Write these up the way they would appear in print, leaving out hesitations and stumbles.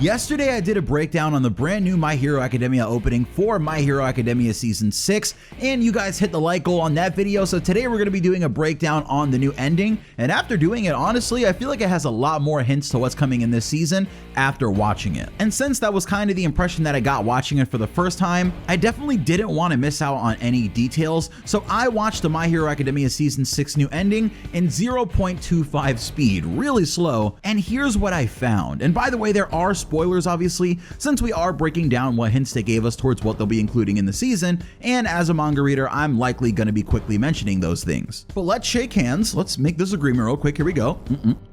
Yesterday I did a breakdown on the brand new My Hero Academia opening for My Hero Academia Season 6, and you guys hit the like goal on that video, so today we're going to be doing a breakdown on the new ending, and after doing it, honestly, I feel like it has a lot more hints to what's coming in this season after watching it. And since that was kind of the impression that I got watching it for the first time, I definitely didn't want to miss out on any details, so I watched the My Hero Academia Season 6 new ending in 0.25 speed, really slow, and here's what I found. And by the way, there are spoilers obviously, since we are breaking down what hints they gave us towards what they'll be including in the season, and as a manga reader, I'm likely going to be quickly mentioning those things. But let's shake hands. Let's make this agreement real quick. Here we go.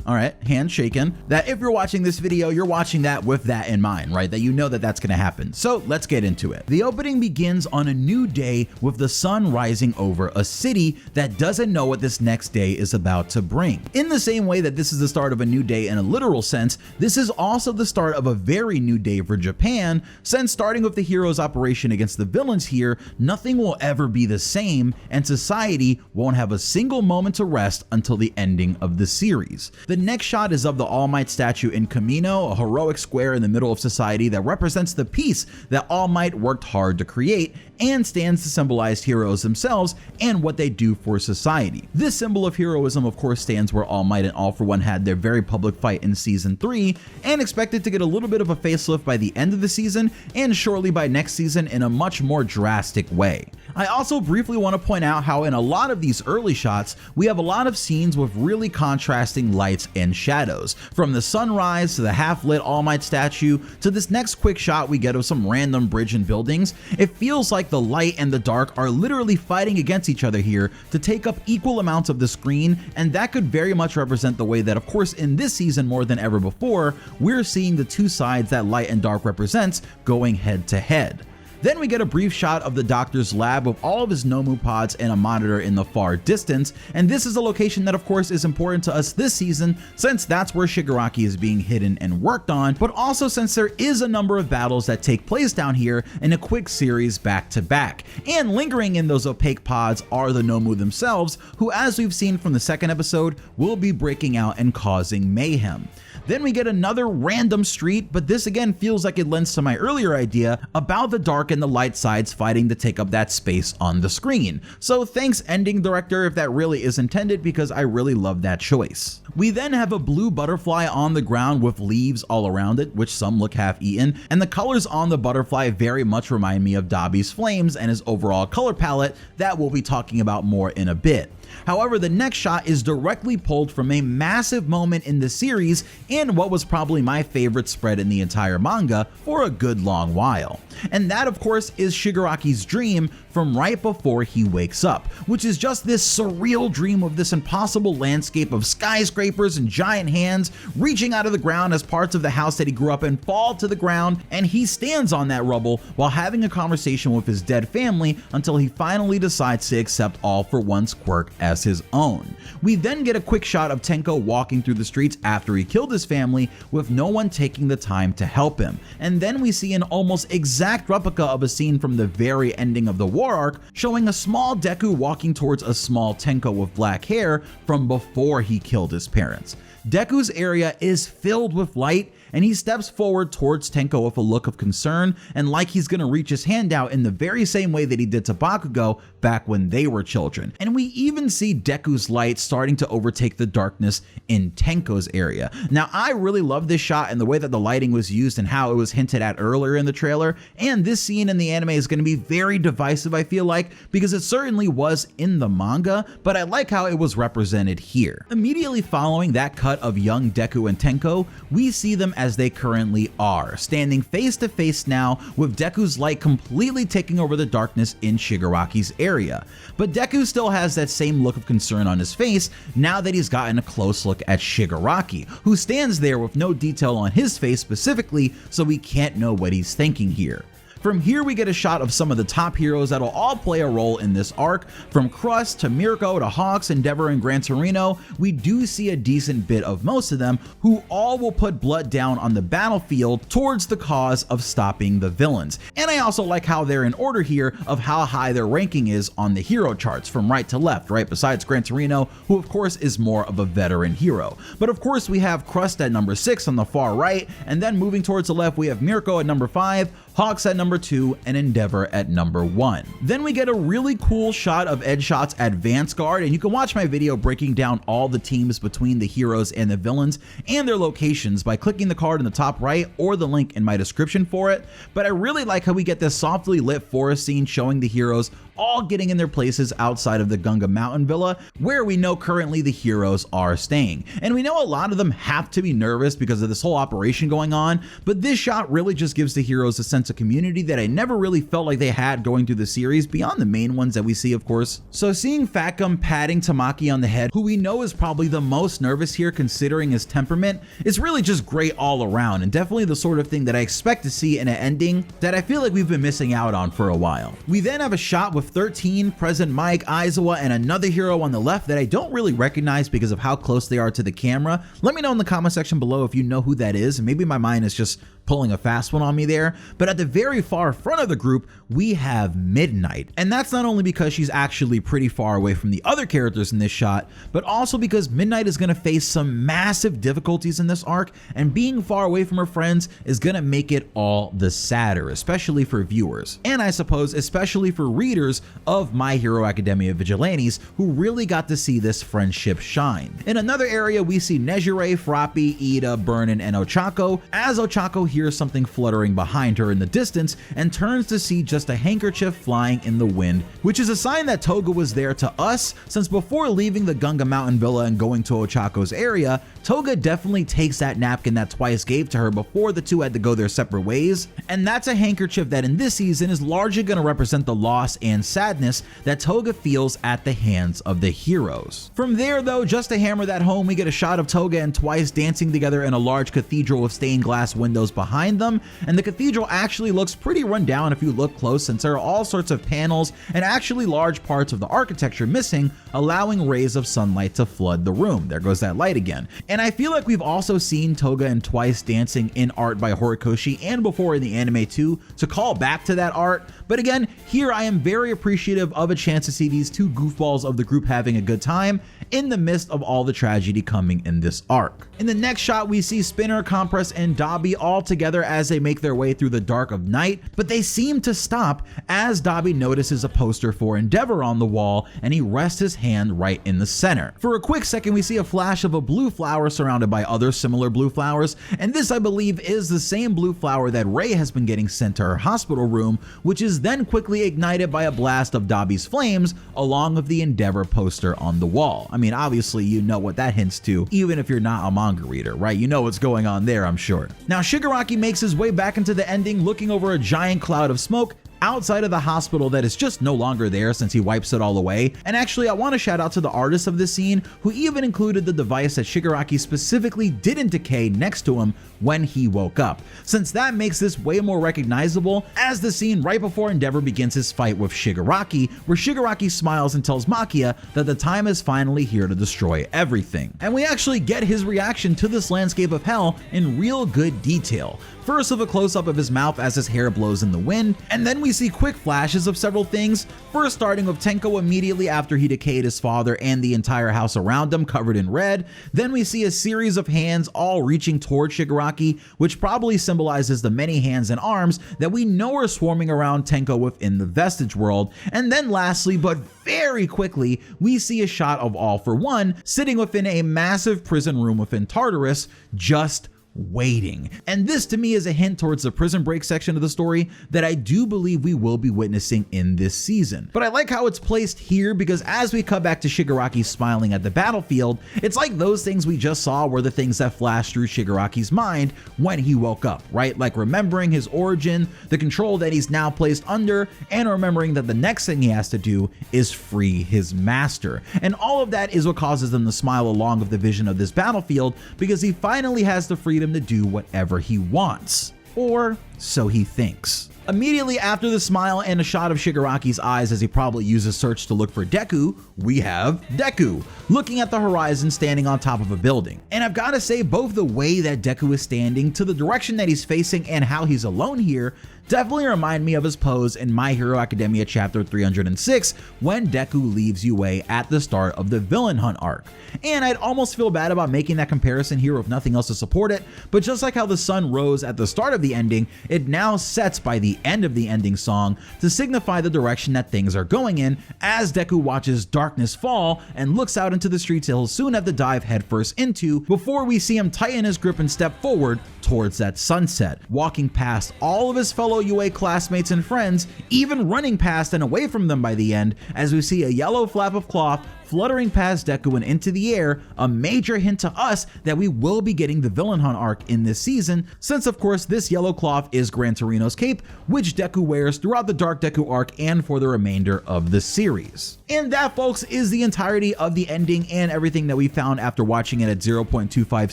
All right, hands shaken. That if you're watching this video, you're watching that with that in mind, right? That you know that that's going to happen. So let's get into it. The opening begins on a new day with the sun rising over a city that doesn't know what this next day is about to bring. In the same way that this is the start of a new day in a literal sense, this is also the start of a very new day for Japan, since starting with the hero's operation against the villains here, nothing will ever be the same, and society won't have a single moment to rest until the ending of the series. The next shot is of the All Might statue in Kamino, a heroic square in the middle of society that represents the peace that All Might worked hard to create, and stands to symbolize heroes themselves and what they do for society. This symbol of heroism of course stands where All Might and All For One had their very public fight in Season 3, and expected to get a little bit of a facelift by the end of the season, and shortly by next season in a much more drastic way. I also briefly want to point out how in a lot of these early shots, we have a lot of scenes with really contrasting lights and shadows, from the sunrise to the half-lit All Might statue to this next quick shot we get of some random bridge and buildings. It feels like the light and the dark are literally fighting against each other here to take up equal amounts of the screen, and that could very much represent the way that, of course, in this season more than ever before, we're seeing the two sides that light and dark represents going head to head. Then we get a brief shot of the doctor's lab with all of his Nomu pods and a monitor in the far distance, and this is a location that of course is important to us this season, since that's where Shigaraki is being hidden and worked on, but also since there is a number of battles that take place down here in a quick series back to back. And lingering in those opaque pods are the Nomu themselves, who, as we've seen from the second episode, will be breaking out and causing mayhem. Then we get another random street, but this again feels like it lends to my earlier idea about the dark and the light sides fighting to take up that space on the screen. So thanks ending director if that really is intended, because I really love that choice. We then have a blue butterfly on the ground with leaves all around it, which some look half eaten, and the colors on the butterfly very much remind me of Dabi's flames and his overall color palette that we'll be talking about more in a bit. However, the next shot is directly pulled from a massive moment in the series and what was probably my favorite spread in the entire manga for a good long while. And that of course is Shigaraki's dream from right before he wakes up, which is just this surreal dream of this impossible landscape of skyscrapers and giant hands reaching out of the ground as parts of the house that he grew up in fall to the ground, and he stands on that rubble while having a conversation with his dead family until he finally decides to accept All For One's quirk as his own. We then get a quick shot of Tenko walking through the streets after he killed his family with no one taking the time to help him, and then we see an almost exact replica of a scene from the very ending of the war arc, showing a small Deku walking towards a small Tenko with black hair from before he killed his parents. Deku's area is filled with light, and he steps forward towards Tenko with a look of concern and like he's gonna reach his hand out in the very same way that he did to Bakugo back when they were children. And we even see Deku's light starting to overtake the darkness in Tenko's area. Now I really love this shot and the way that the lighting was used and how it was hinted at earlier in the trailer, and this scene in the anime is gonna be very divisive I feel like, because it certainly was in the manga, but I like how it was represented here. Immediately following that cut of young Deku and Tenko, we see them as they currently are, standing face to face now with Deku's light completely taking over the darkness in Shigaraki's area. But Deku still has that same look of concern on his face now that he's gotten a close look at Shigaraki, who stands there with no detail on his face specifically, so we can't know what he's thinking here. From here we get a shot of some of the top heroes that'll all play a role in this arc. From Crust to Mirko to Hawks, Endeavor, and Gran Torino, we do see a decent bit of most of them, who all will put blood down on the battlefield towards the cause of stopping the villains. And I also like how they're in order here of how high their ranking is on the hero charts, from right to left, right? Besides Gran Torino, who of course is more of a veteran hero. But of course we have Crust at number 6 on the far right, and then moving towards the left we have Mirko at number 5, Hawks at number 2, and Endeavor at number 1. Then we get a really cool shot of Ed Shot's Advance Guard, and you can watch my video breaking down all the teams between the heroes and the villains and their locations by clicking the card in the top right or the link in my description for it. But I really like how we get this softly lit forest scene showing the heroes all getting in their places outside of the Gunga Mountain Villa, where we know currently the heroes are staying. And we know a lot of them have to be nervous because of this whole operation going on, but this shot really just gives the heroes a sense of community that I never really felt like they had going through the series, beyond the main ones that we see, of course. So seeing Fat Gum patting Tamaki on the head, who we know is probably the most nervous here considering his temperament, is really just great all around, and definitely the sort of thing that I expect to see in an ending that I feel like we've been missing out on for a while. We then have a shot with 13, President Mike, Aizawa, and another hero on the left that I don't really recognize because of how close they are to the camera. Let me know in the comment section below if you know who that is. Maybe my mind is just pulling a fast one on me there. But at the very far front of the group, we have Midnight. And that's not only because she's actually pretty far away from the other characters in this shot, but also because Midnight is going to face some massive difficulties in this arc, and being far away from her friends is going to make it all the sadder, especially for viewers. And I suppose especially for readers of My Hero Academia Vigilantes, who really got to see this friendship shine. In another area, we see Nejire, Frappi, Ida, Burnin, and Ochako, as Ochako hears something fluttering behind her in the distance and turns to see just a handkerchief flying in the wind, which is a sign that Toga was there to us, since before leaving the Gunga Mountain Villa and going to Ochako's area, Toga definitely takes that napkin that Twice gave to her before the two had to go their separate ways, and that's a handkerchief that in this season is largely going to represent the loss and sadness that Toga feels at the hands of the heroes. From there though, just to hammer that home, we get a shot of Toga and Twice dancing together in a large cathedral with stained glass windows behind them, and the cathedral actually looks pretty run down if you look close, since there are all sorts of panels and actually large parts of the architecture missing, allowing rays of sunlight to flood the room. There goes that light again. And I feel like we've also seen Toga and Twice dancing in art by Horikoshi and before in the anime too, to call back to that art. But again, here I am very appreciative of a chance to see these two goofballs of the group having a good time in the midst of all the tragedy coming in this arc. In the next shot, we see Spinner, Compress, and Dabi all together as they make their way through the dark of night, but they seem to stop as Dabi notices a poster for Endeavor on the wall, and he rests his hand right in the center. For a quick second, we see a flash of a blue flower surrounded by other similar blue flowers, and this I believe is the same blue flower that Rei has been getting sent to her hospital room, which is then quickly ignited by a blast of Dabi's flames along with the Endeavor poster on the wall. I mean, obviously you know what that hints to, even if you're not a manga reader, right? You know what's going on there, I'm sure. Now Shigaraki makes his way back into the ending, looking over a giant cloud of smoke outside of the hospital that is just no longer there since he wipes it all away. And actually, I want to shout out to the artist of this scene, who even included the device that Shigaraki specifically didn't decay next to him when he woke up, since that makes this way more recognizable as the scene right before Endeavor begins his fight with Shigaraki, where Shigaraki smiles and tells Makia that the time is finally here to destroy everything. And we actually get his reaction to this landscape of hell in real good detail. First of a close-up of his mouth as his hair blows in the wind, and then we see quick flashes of several things, first starting with Tenko immediately after he decayed his father and the entire house around him covered in red. Then we see a series of hands all reaching toward Shigaraki, which probably symbolizes the many hands and arms that we know are swarming around Tenko within the Vestige world. And then lastly, but very quickly, we see a shot of All For One sitting within a massive prison room within Tartarus, just waiting. And this to me is a hint towards the prison break section of the story that I do believe we will be witnessing in this season. But I like how it's placed here, because as we cut back to Shigaraki smiling at the battlefield, it's like those things we just saw were the things that flashed through Shigaraki's mind when he woke up, right? Like remembering his origin, the control that he's now placed under, and remembering that the next thing he has to do is free his master. And all of that is what causes him to smile along with the vision of this battlefield, because he finally has the freedom to do whatever he wants, or so he thinks. Immediately after the smile and a shot of Shigaraki's eyes as he probably uses search to look for Deku, we have Deku, looking at the horizon standing on top of a building. And I've gotta say, both the way that Deku is standing to the direction that he's facing and how he's alone here definitely remind me of his pose in My Hero Academia chapter 306 when Deku leaves UA at the start of the villain hunt arc. And I'd almost feel bad about making that comparison here with nothing else to support it, but just like how the sun rose at the start of the ending, it now sets by the end of the ending song to signify the direction that things are going in as Deku watches darkness fall and looks out into the streets he'll soon have to dive headfirst into before we see him tighten his grip and step forward towards that sunset, walking past all of his fellow UA classmates and friends, even running past and away from them by the end as we see a yellow flap of cloth fluttering past Deku and into the air, a major hint to us that we will be getting the villain hunt arc in this season, since of course this yellow cloth is Gran Torino's cape, which Deku wears throughout the Dark Deku arc and for the remainder of the series. And that, folks, is the entirety of the ending and everything that we found after watching it at 0.25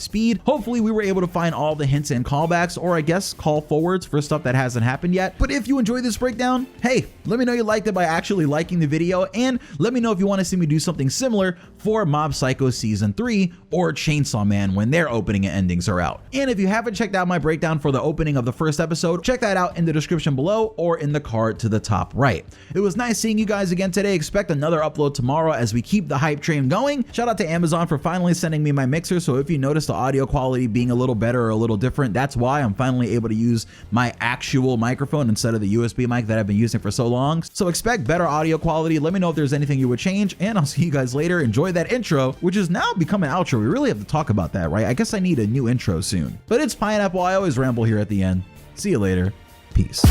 speed. Hopefully we were able to find all the hints and callbacks, or I guess call forwards for stuff that hasn't happened yet. But if you enjoyed this breakdown, hey, let me know you liked it by actually liking the video, and let me know if you want to see me do something similar for Mob Psycho Season 3 or Chainsaw Man when their opening and endings are out. And if you haven't checked out my breakdown for the opening of the first episode, check that out in the description below or in the card to the top right. It was nice seeing you guys again today. Expect another upload tomorrow as we keep the hype train going. Shout out to Amazon for finally sending me my mixer, so if you notice the audio quality being a little better or a little different, that's why I'm finally able to use my actual microphone instead of the USB mic that I've been using for so long. So expect better audio quality. Let me know if there's anything you would change, and I'll see you guys later. Enjoy that intro, which is now become an outro. We really have to talk about that, right? I guess I need a new intro soon. But it's Pineapple. I always ramble here at the end. See you later. Peace.